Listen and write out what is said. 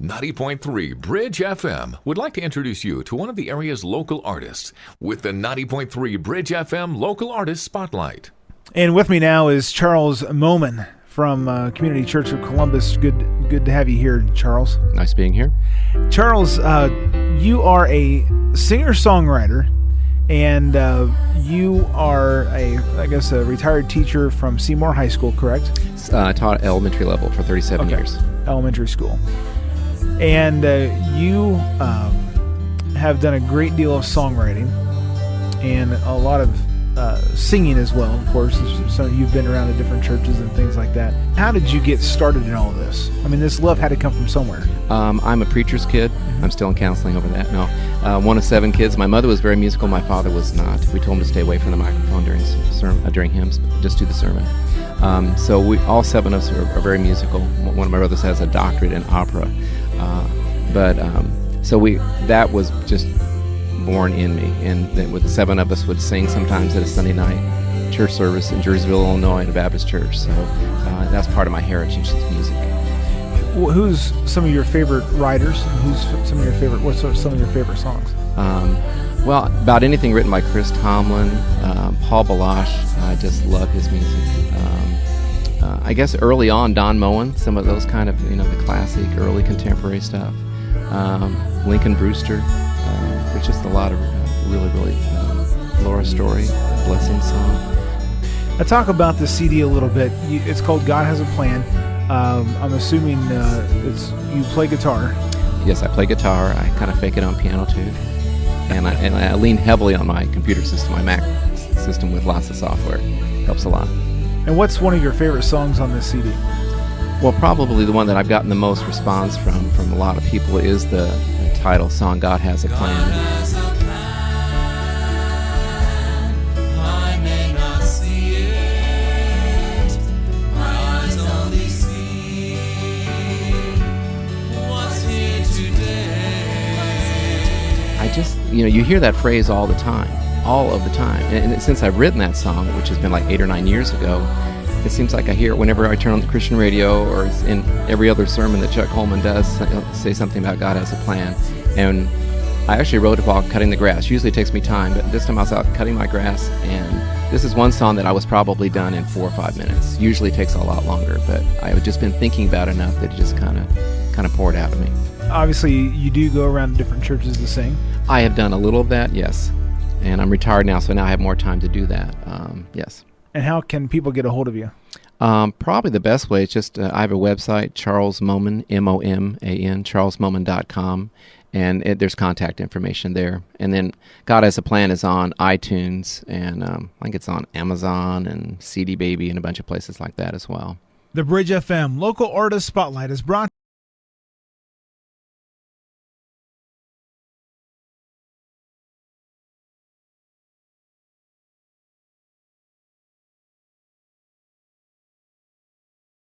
90.3 Bridge FM would like to introduce you to one of the area's local artists with the 90.3 Bridge FM Local Artist Spotlight. And with me now is Charles Moman from Community Church of Columbus. Good to have you here, Charles. Nice being here. Charles, you are a singer-songwriter, and you are a retired teacher from Seymour High School, correct? I taught elementary level for 37 years. Elementary school. And you have done a great deal of songwriting and a lot of singing as well, of course. So you've been around at different churches and things like that. How did you get started in all of this? I mean, this love had to come from somewhere. I'm a preacher's kid. I'm still in counseling over that. No, one of 7 kids. My mother was very musical. My father was not. We told him to stay away from the microphone during hymns, just do the sermon. So we all 7 of us are very musical. One of my brothers has a doctorate in opera. That was just born in me, and then with the 7 of us would sing sometimes at a Sunday night church service in Jerseyville, Illinois, at a Baptist church. So that's part of my heritage is music. Who's some of your favorite writers? What's some of your favorite songs? Well, about anything written by Chris Tomlin, Paul Balash. I just love his music. I guess early on, Don Moen, some of those kind of, the classic early contemporary stuff. Lincoln Brewster. There's just a lot of really Laura Story, Blessing song. Now talk about the CD a little bit. It's called God Has a Plan. I'm assuming you play guitar. Yes, I play guitar. I kind of fake it on piano too. And I lean heavily on my computer system, my Mac system with lots of software. Helps a lot. And what's one of your favorite songs on this CD? Well, probably the one that I've gotten the most response from a lot of people is the title song, God Has a Plan. You hear that phrase all of the time. And since I've written that song, which has been like 8 or 9 years ago, it seems like I hear it whenever I turn on the Christian radio or in every other sermon that Chuck Coleman does say something about God has a plan. And I actually wrote it while cutting the grass. Usually it takes me time, but this time I was out cutting my grass, and this is one song that I was probably done in 4 or 5 minutes. Usually it takes a lot longer, but I've just been thinking about it enough that it just kind of poured out of me. Obviously, you do go around to different churches to sing. I have done a little of that, yes. And I'm retired now, so now I have more time to do that, yes. And how can people get a hold of you? Probably the best way is just, I have a website, Charles Moman, Moman, charlesmoman.com, and there's contact information there. And then God Has a Plan is on iTunes, and I think it's on Amazon and CD Baby and a bunch of places like that as well. The Bridge FM Local Artist Spotlight is brought